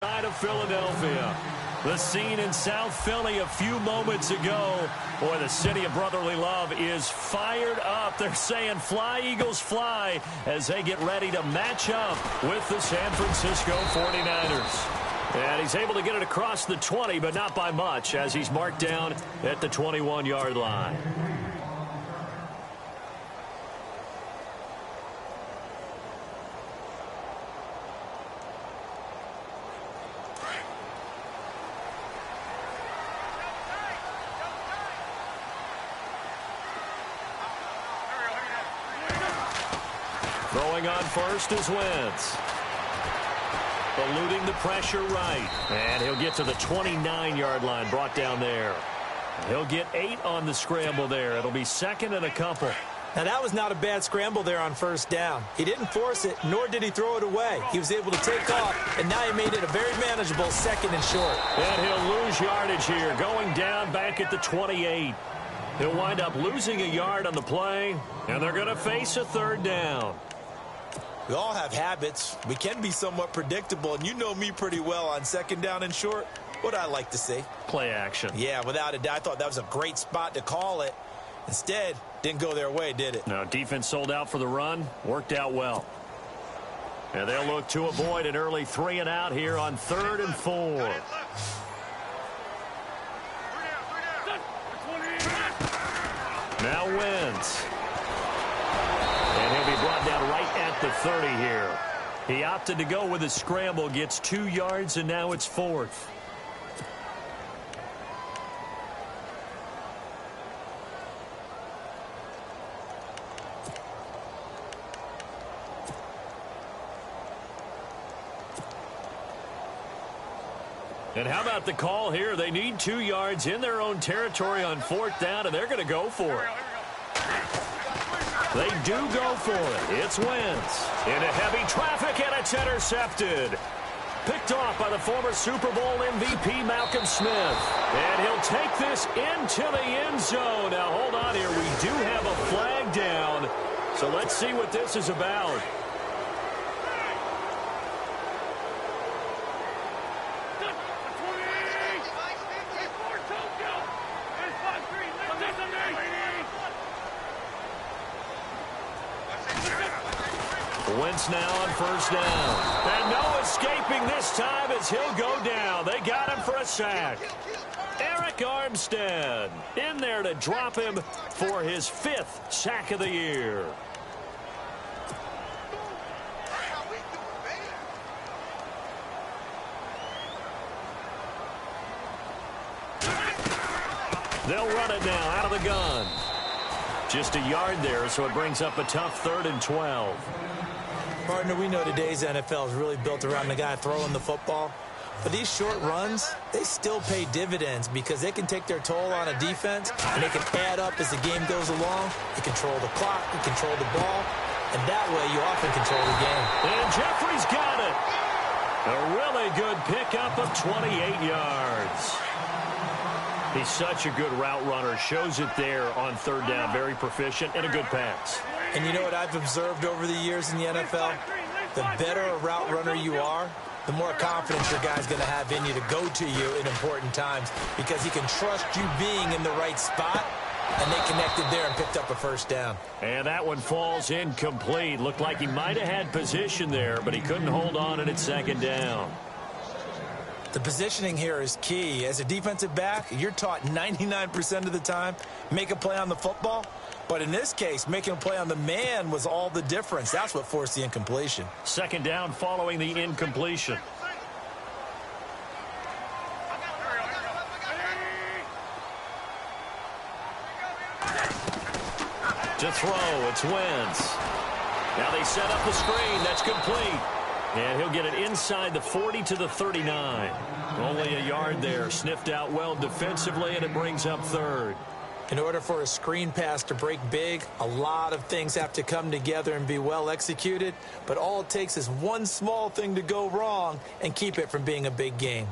Side of Philadelphia. The scene in South Philly a few moments ago. Boy, the city of brotherly love is fired up. They're saying fly, Eagles, fly as they get ready to match up with the San Francisco 49ers. And he's able to get it across the 20, but not by much as he's marked down at the 21-yard line. Throwing on first is Wentz. Eluding the pressure right. And he'll get to the 29-yard line, brought down there. He'll get 8 on the scramble there. It'll be second and a couple. Now, that was not a bad scramble there on first down. He didn't force it, nor did he throw it away. He was able to take off, and now he made it a very manageable second and short. And he'll lose yardage here, going down back at the 28. He'll wind up losing a yard on the play, and they're going to face a third down. We all have habits. We can be somewhat predictable, and you know me pretty well on second down and short. What I like to see. Play action. Yeah, without a doubt. I thought that was a great spot to call it. Instead, didn't go their way, did it? No, defense sold out for the run. Worked out well. And they'll look to avoid an early 3 and out here on 3rd and 4. Now Wentz. And he'll be brought down right at the 30 here. He opted to go with a scramble, gets 2 yards, and now it's 4th. And how about the call here? They need 2 yards in their own territory on 4th down, and they're going to go for it. They do go for it. It's Wentz. Into heavy traffic, and it's intercepted. Picked off by the former Super Bowl MVP, Malcolm Smith. And he'll take this into the end zone. Now, hold on here. We do have a flag down. So let's see what this is about. Wentz now on first down. And no escaping this time as he'll go down. They got him for a sack. Eric Armstead in there to drop him for his 5th sack of the year. They'll run it now out of the gun. Just a yard there, so it brings up a tough 3rd and 12. Partner, we know today's NFL is really built around the guy throwing the football. But these short runs, they still pay dividends because they can take their toll on a defense, and they can add up as the game goes along. You control the clock, you control the ball, and that way you often control the game. And Jeffrey's got it. A really good pickup of 28 yards. He's such a good route runner. Shows it there on 3rd down. Very proficient and a good pass. And you know what I've observed over the years in the NFL? The better a route runner you are, the more confidence your guy's going to have in you to go to you in important times because he can trust you being in the right spot, and they connected there and picked up a first down. And that one falls incomplete. Looked like he might have had position there, but he couldn't hold on, and it's 2nd down. The positioning here is key. As a defensive back, you're taught 99% of the time, make a play on the football. But in this case, making a play on the man was all the difference. That's what forced the incompletion. 2nd down following the incompletion. To throw, it's Wentz. Now they set up the screen. That's complete. And he'll get it inside the 40 to the 39. Only a yard there. Sniffed out well defensively, and it brings up 3rd. In order for a screen pass to break big, a lot of things have to come together and be well executed. But all it takes is one small thing to go wrong and keep it from being a big game.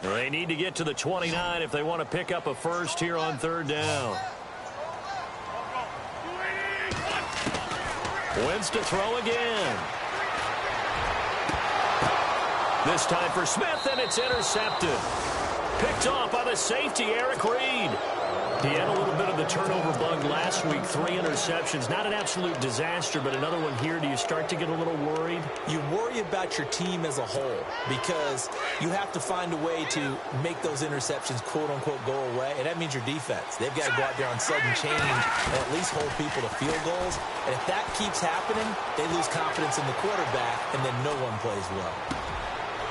They need to get to the 29 if they want to pick up a first here on 3rd down. Wentz to throw again. This time for Smith, and it's intercepted. Picked off by the safety, Eric Reed. He had a little bit of the turnover bug last week, 3 interceptions. Not an absolute disaster, but another one here. Do you start to get a little worried? You worry about your team as a whole because you have to find a way to make those interceptions, quote-unquote, go away, and that means your defense. They've got to go out there on sudden change and at least hold people to field goals. And if that keeps happening, they lose confidence in the quarterback, and then no one plays well.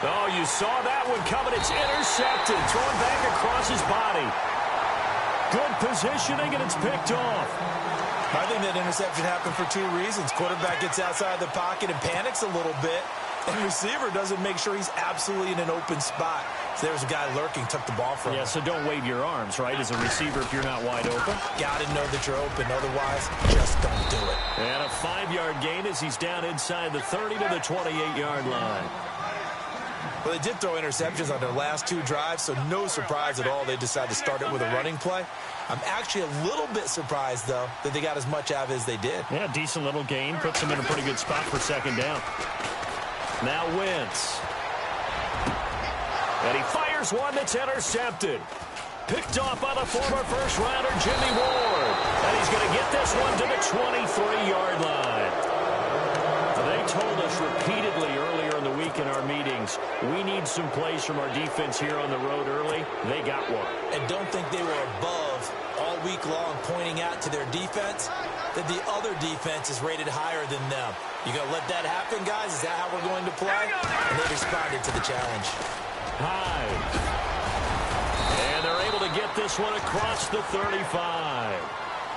Oh, you saw that one coming. It's intercepted. Thrown back across his body. Good positioning, and it's picked off. I think that interception happened for 2 reasons. Quarterback gets outside the pocket and panics a little bit, and receiver doesn't make sure he's absolutely in an open spot. So there's a guy lurking, took the ball from him. Yeah, so don't wave your arms, right, as a receiver if you're not wide open. Got to know that you're open. Otherwise, just don't do it. And a 5-yard gain as he's down inside the 30 to the 28-yard line. Well, they did throw interceptions on their last 2 drives, so no surprise at all they decided to start it with a running play. I'm actually a little bit surprised, though, that they got as much out of it as they did. Yeah, decent little gain. Puts them in a pretty good spot for second down. Now Wentz. And he fires one that's intercepted. Picked off by the former first-rounder Jimmy Ward. And he's going to get this one to the 23-yard line. They told us repeatedly earlier in the week in our meetings, we need some plays from our defense here on the road early. They got one. And don't think they were above all week long pointing out to their defense that the other defense is rated higher than them. You going to let that happen, guys? Is that how we're going to play? And they responded to the challenge. Hyde. And they're able to get this one across the 35.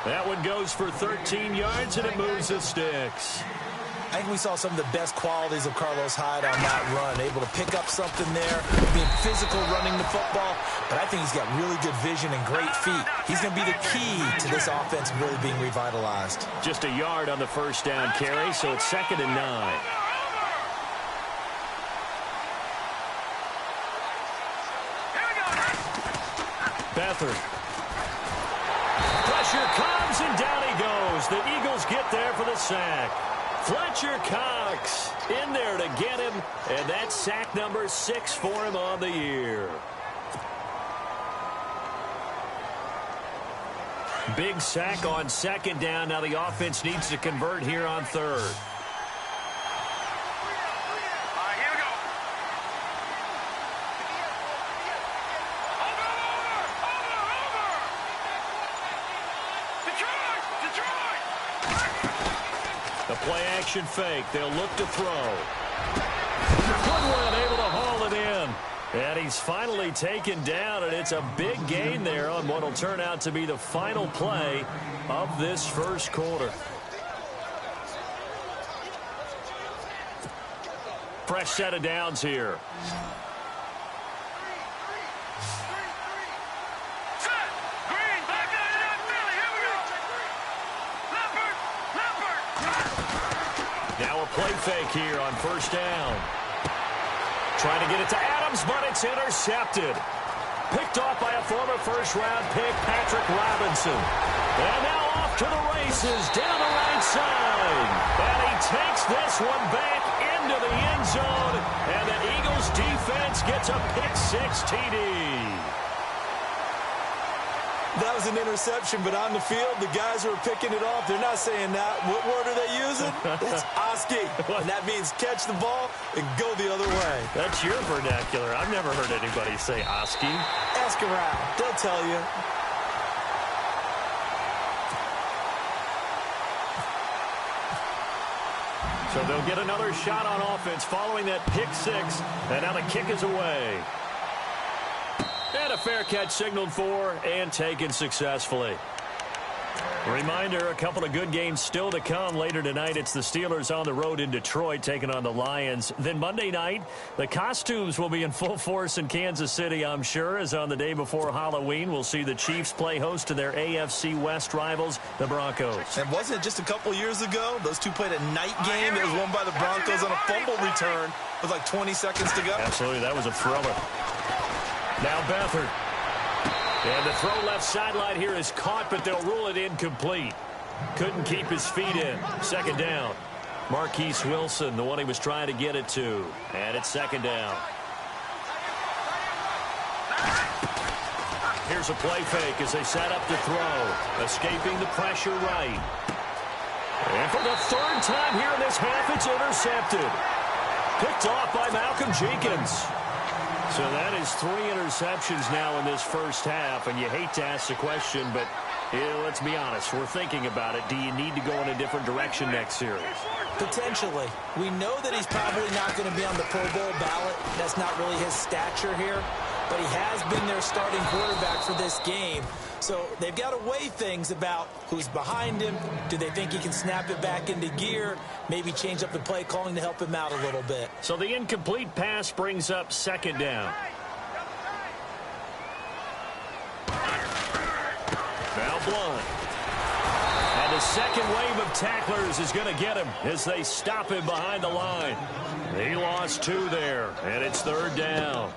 That one goes for 13 yards, and it moves the sticks. I think we saw some of the best qualities of Carlos Hyde on that run. Able to pick up something there, being physical running the football. But I think he's got really good vision and great feet. He's going to be the key to this offense really being revitalized. Just a yard on the first down carry, so it's 2nd and 9. Beathard. Pressure comes, and down he goes. The Eagles get there for the sack. Fletcher Cox in there to get him, and that's sack number 6 for him on the year. Big sack on second down. Now the offense needs to convert here on third. Play-action fake. They'll look to throw. Goodwin able to haul it in. And he's finally taken down, and it's a big gain there on what will turn out to be the final play of this first quarter. Fresh set of downs here. Play fake here on first down. Trying to get it to Adams, but it's intercepted. Picked off by a former first-round pick, Patrick Robinson. And now off to the races down the right side. And he takes this one back into the end zone. And the Eagles defense gets a pick-6 TD. That was an interception, but on the field, the guys who are picking it off, they're not saying that. What word are they using? It's Oski. And that means catch the ball and go the other way. That's your vernacular. I've never heard anybody say Oski. Ask around. They'll tell you. So they'll get another shot on offense following that pick-6. And now the kick is away. And a fair catch signaled for and taken successfully. Reminder, a couple of good games still to come. Later tonight, it's the Steelers on the road in Detroit taking on the Lions. Then Monday night, the costumes will be in full force in Kansas City, I'm sure, as on the day before Halloween, we'll see the Chiefs play host to their AFC West rivals, the Broncos. And wasn't it just a couple years ago, those two played a night game that was won by the Broncos on a fumble return with like 20 seconds to go? Absolutely, that was a thriller. Now Beathard. And the throw left sideline here is caught, but they'll rule it incomplete. Couldn't keep his feet in. Second down. Marquise Wilson, the one he was trying to get it to. And it's second down. Here's a play fake as they set up to throw. Escaping the pressure right. And for the third time here in this half, it's intercepted. Picked off by Malcolm Jenkins. So that is 3 interceptions now in this first half. And you hate to ask the question, but let's be honest. We're thinking about it. Do you need to go in a different direction next series? Potentially. We know that he's probably not going to be on the Pro Bowl ballot. That's not really his stature here. But he has been their starting quarterback for this game. So they've got to weigh things about who's behind him. Do they think he can snap it back into gear? Maybe change up the play calling to help him out a little bit. So the incomplete pass brings up second down. Now Blunt. And the second wave of tacklers is going to get him as they stop him behind the line. He lost 2 there, and it's third down.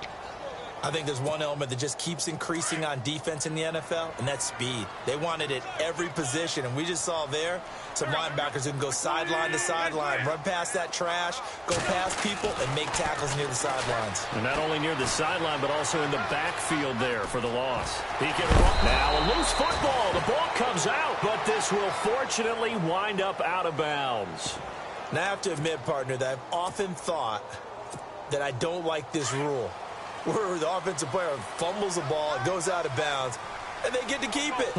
I think there's one element that just keeps increasing on defense in the NFL, and that's speed. They want it at every position, and we just saw there some linebackers who can go sideline to sideline, run past that trash, go past people, and make tackles near the sidelines. And not only near the sideline, but also in the backfield there for the loss. He can run. Now a loose football. The ball comes out, but this will fortunately wind up out of bounds. Now I have to admit, partner, that I've often thought that I don't like this rule, where the offensive player fumbles the ball, it goes out of bounds, and they get to keep it.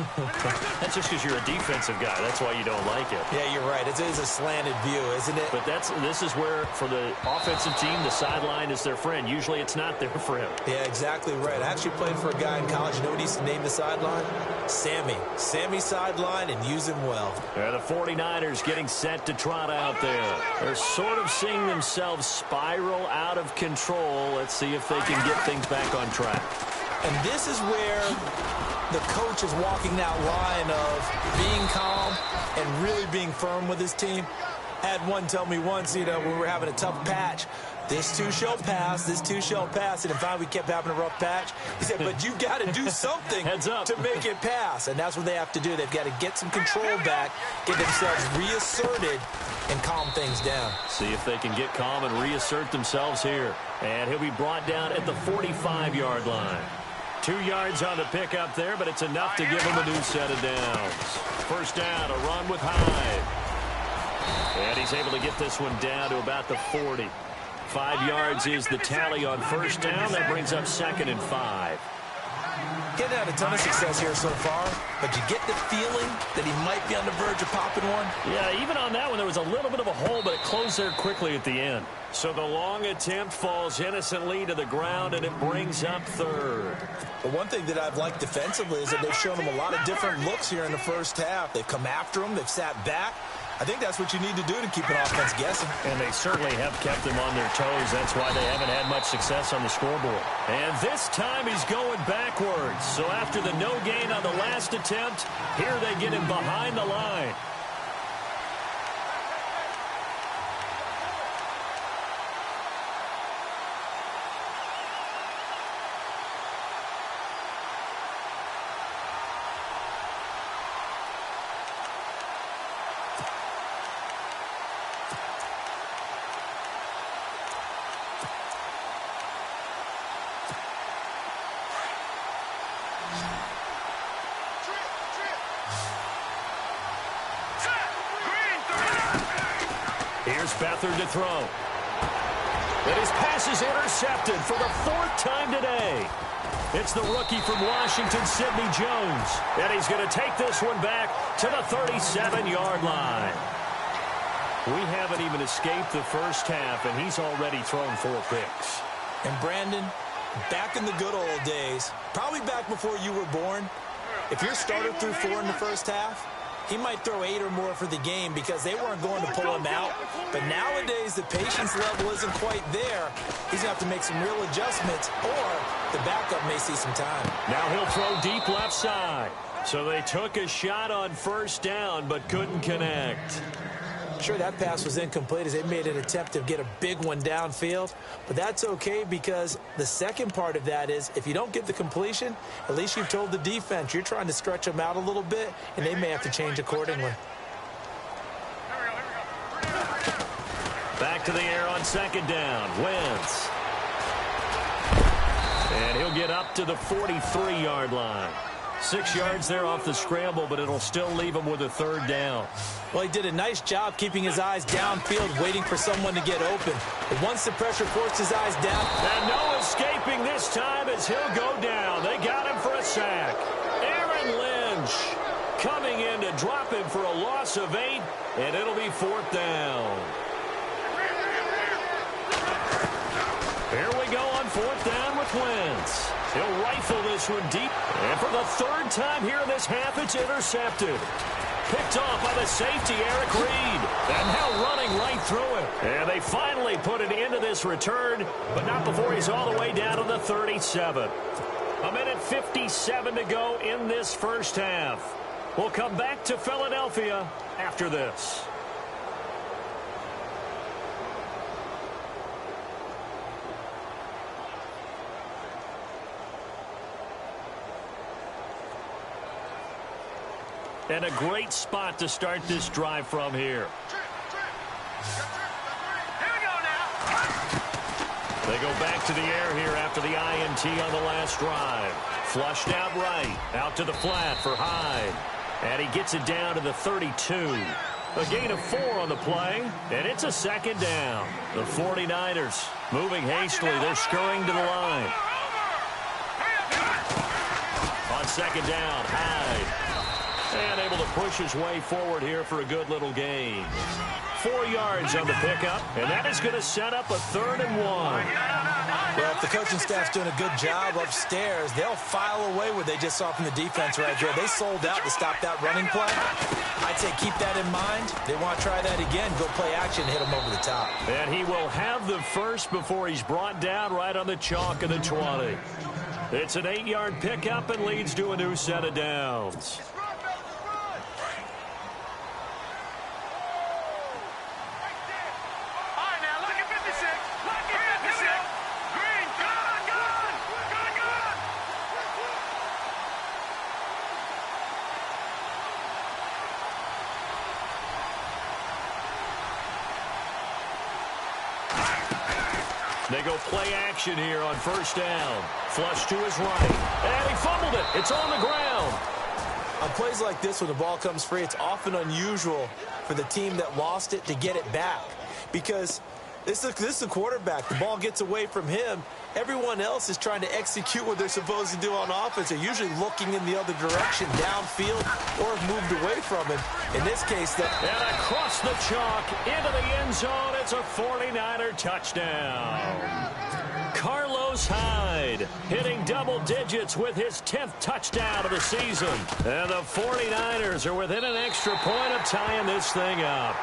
That's just because you're a defensive guy. That's why you don't like it. Yeah, you're right. It is a slanted view, isn't it? But this is where, for the offensive team, the sideline is their friend. Usually it's not there for him. Yeah, exactly right. I actually played for a guy in college. You know what he used to name the sideline? Sammy. Sammy sideline, and use him well. The 49ers getting set to trot out there. They're sort of seeing themselves spiral out of control. Let's see if they can get things back on track. And this is where the coach is walking that line of being calm and really being firm with his team. Had one tell me once, when we were having a tough patch, this too shall pass, this too shall pass. And finally we kept having a rough patch. He said, but you've got to do something to make it pass. And that's what they have to do. They've got to get some control back, get themselves reasserted, and calm things down. See if they can get calm and reassert themselves here. And he'll be brought down at the 45-yard line. 2 yards on the pickup there, but it's enough to give him a new set of downs. First down, a run with Hyde. And he's able to get this one down to about the 40. 5 yards is the tally on first down. That brings up 2nd and 5. Getting had a ton of success here so far, but you get the feeling that he might be on the verge of popping one. Yeah, even on that one, there was a little bit of a hole, but it closed there quickly at the end. So the long attempt falls innocently to the ground, and it brings up 3rd. Well, one thing that I've liked defensively is that they've shown him a lot of different looks here in the first half. They've come after him. They've sat back. I think that's what you need to do to keep an offense guessing. And they certainly have kept them on their toes. That's why they haven't had much success on the scoreboard. And this time he's going backwards. So after the no gain on the last attempt, here they get him behind the line. Here's Beathard to throw. And his pass is intercepted for the 4th time today. It's the rookie from Washington, Sidney Jones. And he's going to take this one back to the 37-yard line. We haven't even escaped the first half, and he's already thrown 4 picks. And Brandon, back in the good old days, probably back before you were born, if your starter threw 4 in the first half, he might throw 8 or more for the game because they weren't going to pull him out. But nowadays, the patience level isn't quite there. He's going to have to make some real adjustments, or the backup may see some time. Now he'll throw deep left side. So they took a shot on first down, but couldn't connect. Sure, that pass was incomplete as they made an attempt to get a big one downfield. But that's okay because the second part of that is if you don't get the completion, at least you've told the defense you're trying to stretch them out a little bit, and they may have to change accordingly. back to the air on second down. Wentz. And he'll get up to the 43-yard line. 6 yards there off the scramble, but it'll still leave him with a third down. Well, he did a nice job keeping his eyes downfield, waiting for someone to get open. But once the pressure forced his eyes down. And no escaping this time as he'll go down. They got him for a sack. Aaron Lynch coming in to drop him for a loss of 8, and it'll be fourth down. Here we go on fourth down with Wentz. He'll rifle this one deep. And for the third time here in this half, it's intercepted. Picked off by the safety, Eric Reed. And now running right through it. And they finally put an end to this return, but not before he's all the way down to the 37. A minute 57 to go in this first half. We'll come back to Philadelphia after this. And a great spot to start this drive from here. They go back to the air here after the INT on the last drive. Flushed out right. Out to the flat for Hyde. And he gets it down to the 32. A gain of 4 on the play. And it's a second down. The 49ers moving hastily. They're scurrying to the line. On second down, Hyde. And able to push his way forward here for a good little gain. 4 yards on the pickup, and that is going to set up a 3rd and 1. Well, if the coaching staff's doing a good job upstairs, they'll file away what they just saw from the defense right there. They sold out to stop that running play. I'd say keep that in mind. They want to try that again, go play action, hit them over the top. And he will have the first before he's brought down right on the chalk of the 20. It's an 8-yard pickup and leads to a new set of downs. They go play action here on first down. Flush to his right. And he fumbled it. It's on the ground. On plays like this, when the ball comes free, it's often unusual for the team that lost it to get it back. Because this is a quarterback. The ball gets away from him. Everyone else is trying to execute what they're supposed to do on offense. They're usually looking in the other direction, downfield, or have moved away from him. In this case, and across the chalk, into the end zone, it's a 49er touchdown. Carlos Hyde hitting double digits with his 10th touchdown of the season. And the 49ers are within an extra point of tying this thing up.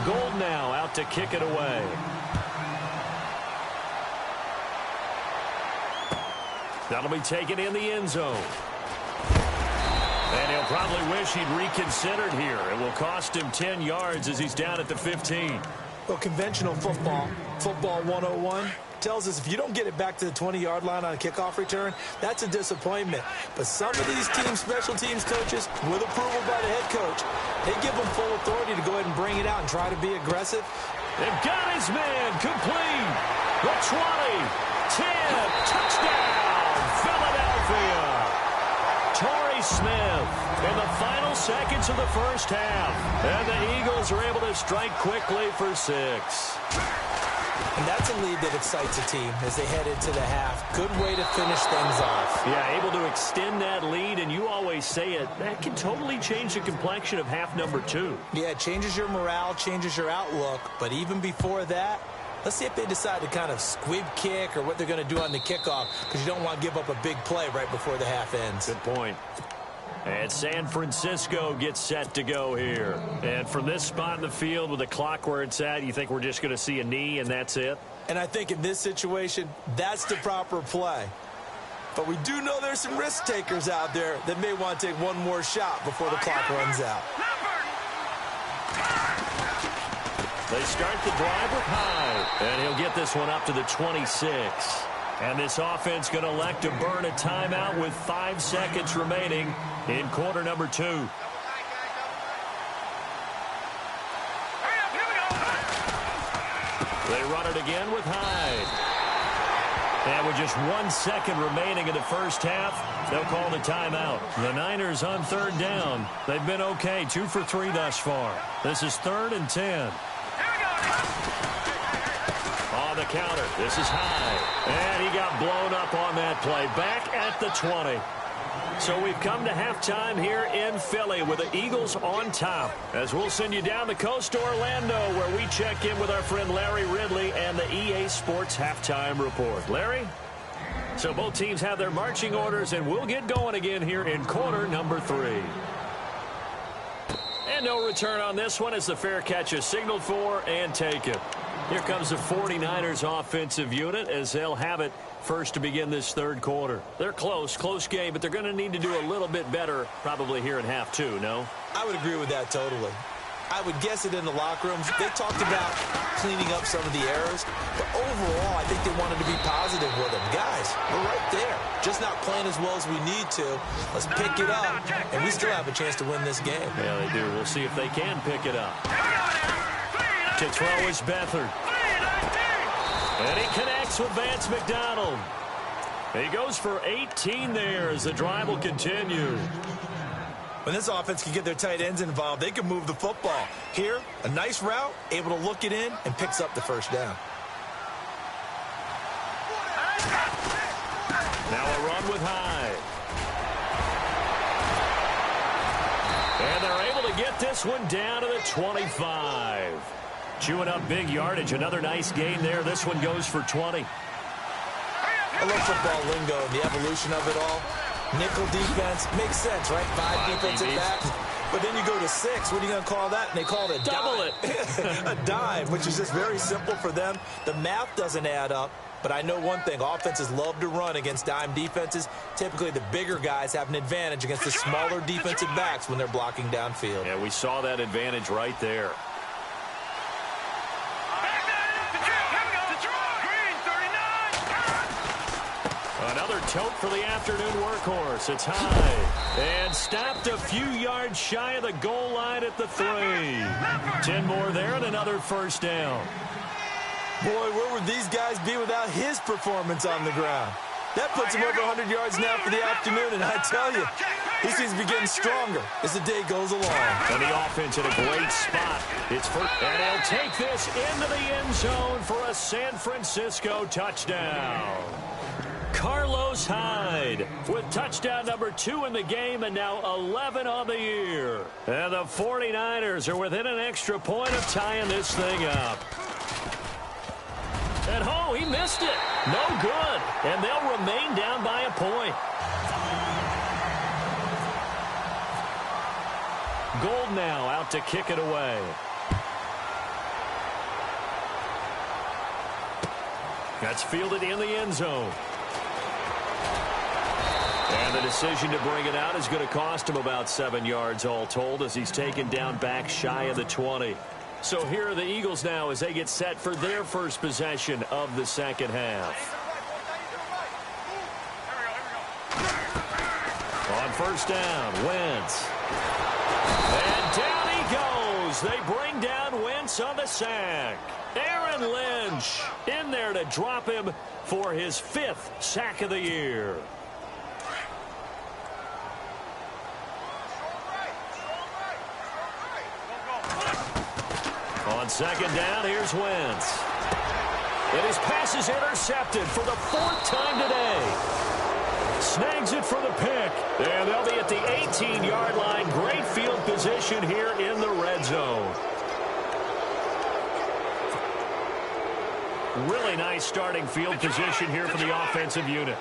Gold now out to kick it away. That'll be taken in the end zone. And he'll probably wish he'd reconsidered here. It will cost him 10 yards as he's down at the 15. Well, conventional football 101, tells us if you don't get it back to the 20-yard line on a kickoff return, that's a disappointment. But some of these teams, special teams coaches, with approval by the head coach, they give them full authority to go ahead and bring it out and try to be aggressive. They've got his man complete. The 20, 10, touchdown, Philadelphia. Torrey Smith in the final seconds of the first half. And the Eagles are able to strike quickly for 6. And that's a lead that excites a team as they head into the half. Good way to finish things off. Yeah, able to extend that lead, and you always say it, that can totally change the complexion of half number 2. Yeah, it changes your morale, changes your outlook. But even before that, let's see if they decide to kind of squib kick or what they're going to do on the kickoff, because you don't want to give up a big play right before the half ends. Good point. And San Francisco gets set to go here. And from this spot in the field with the clock where it's at, you think we're just going to see a knee and that's it? And I think in this situation, that's the proper play. But we do know there's some risk takers out there that may want to take one more shot before the clock runs out. They start the drive with Hyde. And he'll get this one up to the 26. And this offense going to elect to burn a timeout with 5 seconds remaining in quarter number 2. They run it again with Hyde. And with just 1 second remaining in the first half, they'll call the timeout. The Niners on 3rd down. They've been okay, 2 for 3 thus far. This is 3rd and 10. On the counter, this is Hyde. And he got blown up on that play. Back at the 20. So we've come to halftime here in Philly with the Eagles on top. As we'll send you down the coast to Orlando, where we check in with our friend Larry Ridley and the EA Sports Halftime Report. Larry? So both teams have their marching orders, and we'll get going again here in quarter number 3. And no return on this one as the fair catch is signaled for and taken. Here comes the 49ers offensive unit as they'll have it first to begin this 3rd quarter. They're close game, but they're going to need to do a little bit better probably here in half 2, no? I would agree with that totally. I would guess it in the locker rooms. They talked about cleaning up some of the errors, but overall, I think they wanted to be positive with them. Guys, we're right there. Just not playing as well as we need to. Let's pick it up, and we still have a chance to win this game. Yeah, they do. We'll see if they can pick it up. To throw is Beathard. And he connects with Vance McDonald. He goes for 18 there as the drive will continue. When this offense can get their tight ends involved, they can move the football. Here, a nice route, able to look it in, and picks up the first down. Now a run with Hyde. And they're able to get this one down to the 25. Chewing up big yardage. Another nice gain there. This one goes for 20. I love football lingo and the evolution of it all. Nickel defense makes sense, right? 5 defensive backs. But then you go to 6. What are you going to call that? And they call it a double dive. A dive, which is just very simple for them. The math doesn't add up. But I know one thing. Offenses love to run against dime defenses. Typically, the bigger guys have an advantage against the smaller defensive backs when they're blocking downfield. Yeah, we saw that advantage right there. Another tote for the afternoon workhorse. It's high. And stopped a few yards shy of the goal line at the 3. 10 more there and another first down. Boy, where would these guys be without his performance on the ground? That puts him over 100 yards now for the afternoon, and I tell you, he seems to be getting stronger as the day goes along. And the offense in a great spot. It's first, and he'll take this into the end zone for a San Francisco touchdown. Carlos Hyde with touchdown number 2 in the game and now 11 on the year. And the 49ers are within an extra point of tying this thing up. And oh, he missed it. No good. And they'll remain down by a point. Gold now out to kick it away. That's fielded in the end zone. And the decision to bring it out is going to cost him about 7 yards all told as he's taken down back shy of the 20. So here are the Eagles now as they get set for their first possession of the second half. On first down, Wentz. And down he goes. They bring down Wentz on the sack. Aaron Lynch in there to drop him for his 5th sack of the year. On second down, here's Wentz. And his pass is intercepted for the 4th time today. Snags it for the pick. And they'll be at the 18-yard line. Great field position here in the red zone. Really nice starting field position here for the offensive unit.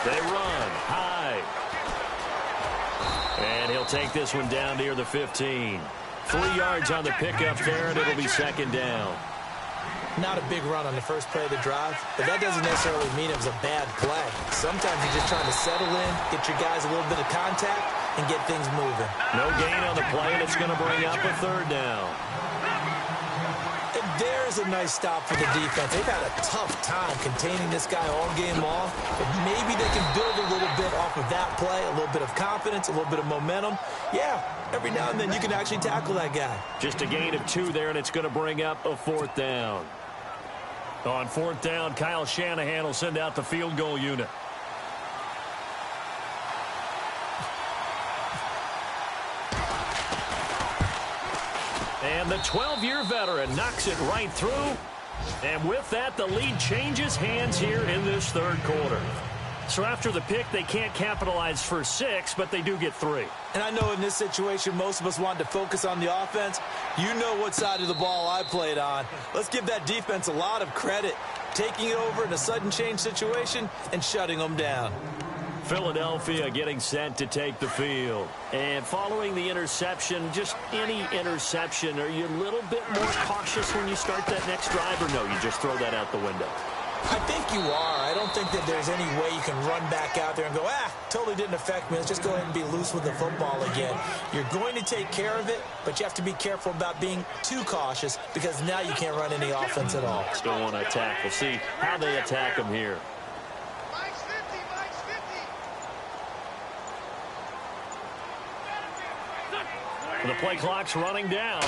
They run high. And he'll take this one down near the 15. 3 yards on the pickup there, and it'll be second down. Not a big run on the first play of the drive, but that doesn't necessarily mean it was a bad play. Sometimes you're just trying to settle in, get your guys a little bit of contact, and get things moving. No gain on the play, and it's going to bring up a third down. And there's a nice stop for the defense. They've had a tough time containing this guy all game long, but maybe they can build a little bit off of that play, a little bit of confidence, a little bit of momentum. Yeah, every now and then you can actually tackle that guy. Just a gain of 2 there, and it's going to bring up a fourth down. On fourth down, Kyle Shanahan will send out the field goal unit. And the 12-year veteran knocks it right through. And with that, the lead changes hands here in this third quarter. So after the pick, they can't capitalize for 6, but they do get 3. And I know in this situation, most of us want to focus on the offense. You know what side of the ball I played on. Let's give that defense a lot of credit, taking it over in a sudden change situation and shutting them down. Philadelphia getting set to take the field. And following the interception, just any interception, are you a little bit more cautious when you start that next drive, or no, you just throw that out the window? I think you are. I don't think that there's any way you can run back out there and go, totally didn't affect me. Let's just go ahead and be loose with the football again. You're going to take care of it, but you have to be careful about being too cautious because now you can't run any offense at all. Still want to attack. We'll see how they attack them here. The play clock's running down.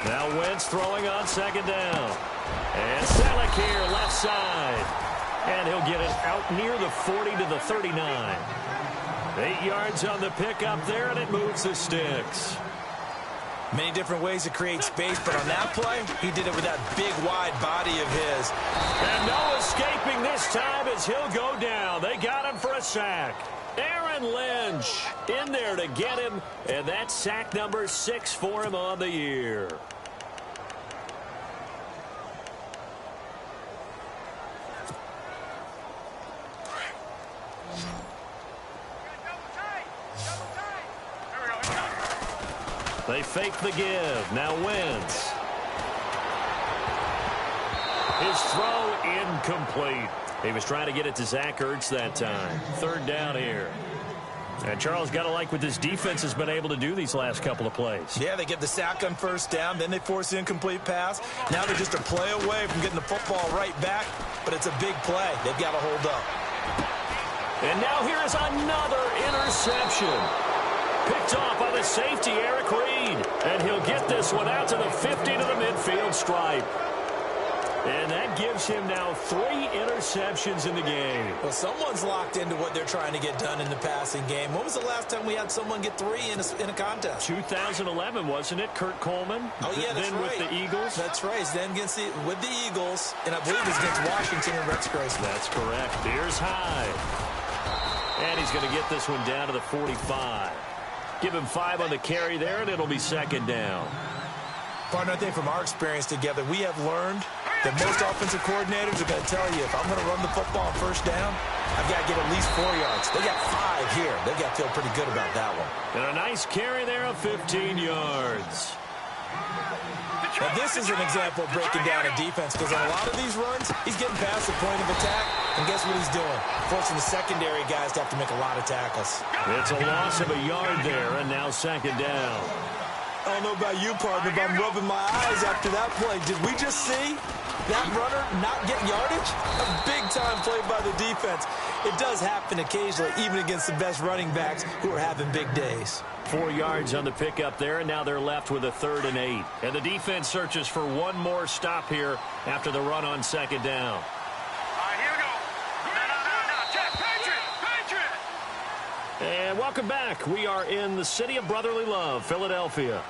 Now Wentz throwing on second down. And Selleck here, left side. And he'll get it out near the 40 to the 39. 8 yards on the pickup there, and it moves the sticks. Many different ways to create space, but on that play, he did it with that big, wide body of his. And no escaping this time as he'll go down. They got him for a sack. Aaron Lynch in there to get him, and that's sack number 6 for him on the year. They fake the give. Now Wentz. His throw incomplete. He was trying to get it to Zach Ertz that time. Third down here. And Charles, got to like what this defense has been able to do these last couple of plays. Yeah, they get the sack on first down, then they force the incomplete pass. Now they're just a play away from getting the football right back, but it's a big play. They've got to hold up. And now here is another interception. Picked off by the safety, Eric Reed. And he'll get this one out to the 50 to the midfield stripe. And that gives him now 3 interceptions in the game. Well, someone's locked into what they're trying to get done in the passing game. When was the last time we had someone get 3 in a contest? 2011, wasn't it? Kurt Coleman. Oh, yeah, that's then right. With the Eagles. That's right. Then with the Eagles, and I believe it's against Washington and Rex Grossman. That's correct. Here's Hyde. And he's going to get this one down to the 45. Give him 5 on the carry there, and it'll be second down. Partner, I think from our experience together, we have learned that most offensive coordinators are going to tell you, if I'm going to run the football on first down, I've got to get at least 4 yards. They got 5 here. They've got to feel pretty good about that one. And a nice carry there of 15 yards. Now, this is an example of breaking down a defense, because on a lot of these runs, he's getting past the point of attack, and guess what he's doing? Forcing the secondary guys to have to make a lot of tackles. It's a loss of a yard there, and now second down. I don't know about you, partner, but I'm rubbing my eyes after that play. Did we just see that runner not get yardage? A big-time play by the defense. It does happen occasionally, even against the best running backs who are having big days. 4 yards on the pickup there, and now they're left with a 3rd and 8. And the defense searches for one more stop here after the run on second down. All right, here we go. No, Jack, Patriot. And welcome back. We are in the city of brotherly love, Philadelphia.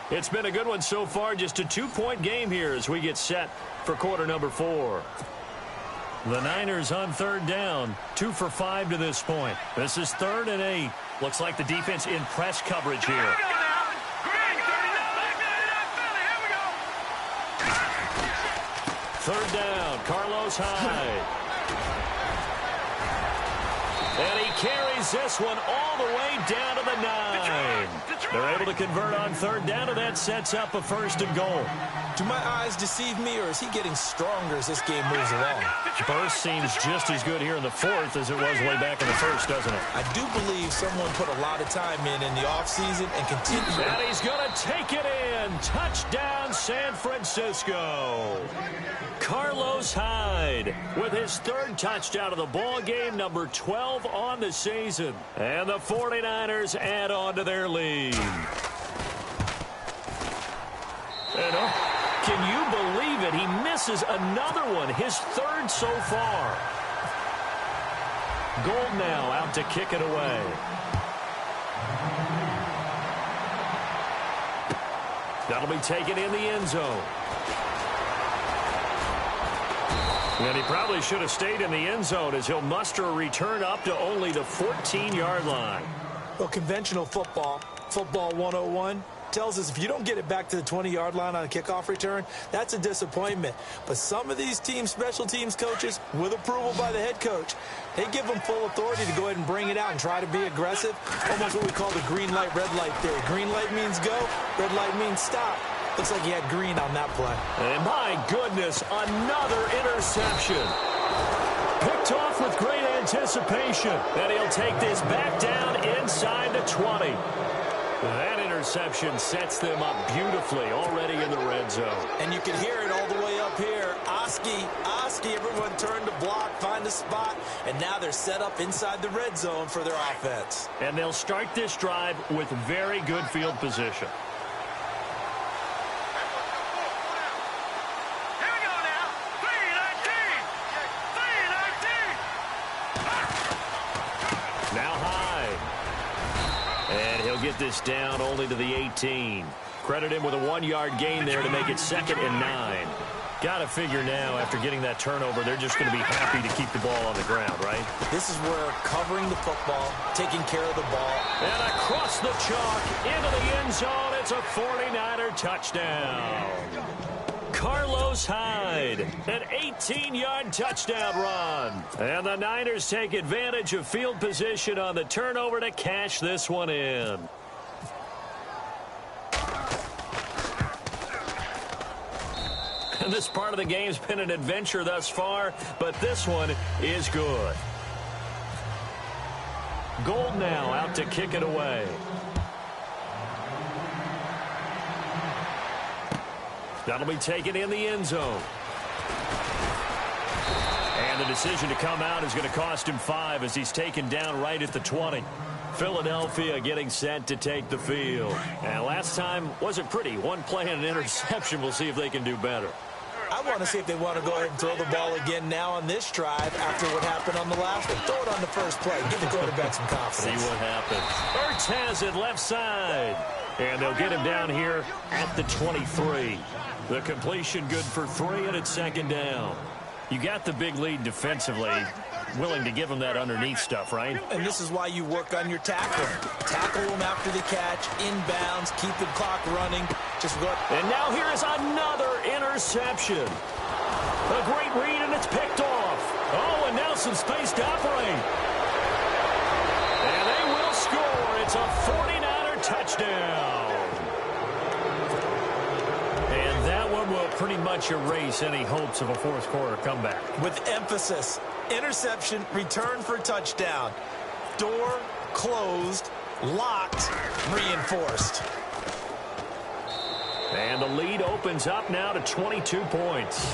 It's been a good one so far, just a 2-point game here as we get set for quarter number 4. The Niners on 3rd down, 2 for 5 to this point. This is 3rd and 8. Looks like the defense in press coverage here. Here we go now. Green, 39, Philly, here we go. 3rd down, Carlos Hyde. And he carries carries this one all the way down to the 9. They're able to convert on third down, and that sets up a 1st and goal. Do my eyes deceive me, or is he getting stronger as this game moves along? Burst seems just as good here in the 4th as it was way back in the 1st, doesn't it? I do believe someone put a lot of time in the offseason and continue. And he's going to take it in. Touchdown, San Francisco. Carlos Hyde with his 3rd touchdown of the ball game, number 12 on the season. And the 49ers add on to their lead. And can you believe it? He misses another one, his 3rd so far. Gold now out to kick it away. That'll be taken in the end zone. And he probably should have stayed in the end zone as he'll muster a return up to only the 14-yard line. Well, conventional football 101, tells us if you don't get it back to the 20-yard line on a kickoff return, that's a disappointment. But some of these special teams coaches, with approval by the head coach, they give them full authority to go ahead and bring it out and try to be aggressive. Almost what we call the green light, red light theory. Green light means go, red light means stop. Looks like he had green on that play. And my goodness, another interception. Picked off with great anticipation. And he'll take this back down inside the 20. That interception sets them up beautifully already in the red zone. And you can hear it all the way up here. Oski, everyone turned to block, find a spot, and now they're set up inside the red zone for their offense. And they'll start this drive with very good field position. Get this down only to the 18. Credit him with a 1-yard gain there to make it 2nd and 9. Got to figure now, after getting that turnover, they're just going to be happy to keep the ball on the ground, right? This is where covering the football, taking care of the ball. And across the chalk, into the end zone, it's a 49er touchdown. Carlos Hyde, an 18-yard touchdown run. And the Niners take advantage of field position on the turnover to cash this one in. And this part of the game's been an adventure thus far, but this one is good. Gold now out to kick it away. That'll be taken in the end zone. And the decision to come out is going to cost him 5 as he's taken down right at the 20. Philadelphia getting set to take the field. And last time wasn't pretty. One play and an interception. We'll see if they can do better. I want to see if they want to go ahead and throw the ball again now on this drive after what happened on the last one. Throw it on the first play. Give the quarterback some confidence. See what happens. Ertz has it left side. And they'll get him down here at the 23. The completion good for 3, and it's 2nd down. You got the big lead defensively. Willing to give him that underneath stuff, right? And this is why you work on your tackling. Tackle them after the catch, inbounds, keep the clock running. Just go. And now here is another interception. A great read, and it's picked off. Oh, and now some space to operate. And they will score. It's a 49er touchdown. And that one will pretty much erase any hopes of a fourth-quarter comeback. With emphasis. Interception, return for touchdown. Door closed, locked, reinforced. And the lead opens up now to 22 points.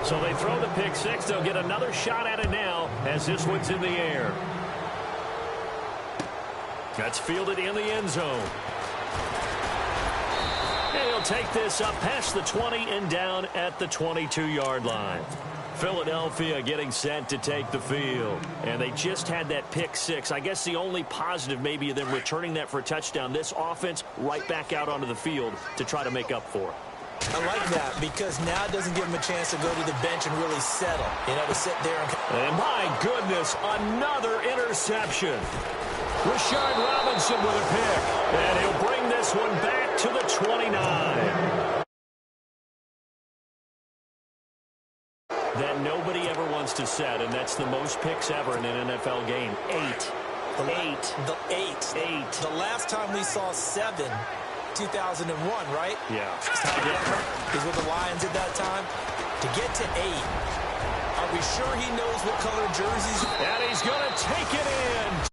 So they throw the pick 6. They'll get another shot at it now as this one's in the air. That's fielded in the end zone. And he'll take this up past the 20 and down at the 22-yard line. Philadelphia getting set to take the field. And they just had that pick 6. I guess the only positive maybe of them returning that for a touchdown. This offense right back out onto the field to try to make up for it. I like that because now it doesn't give them a chance to go to the bench and really settle. You know, to sit there and my goodness, another interception. Rashard Robinson with a pick. And he'll bring this one back to the 29. that nobody ever wants to set, and that's the most picks ever in an NFL game. 8. The last time we saw 7, 2001, right? Yeah. He's with the Lions at that time. To get to 8, are we sure he knows what color jerseys? And he's going to take it in.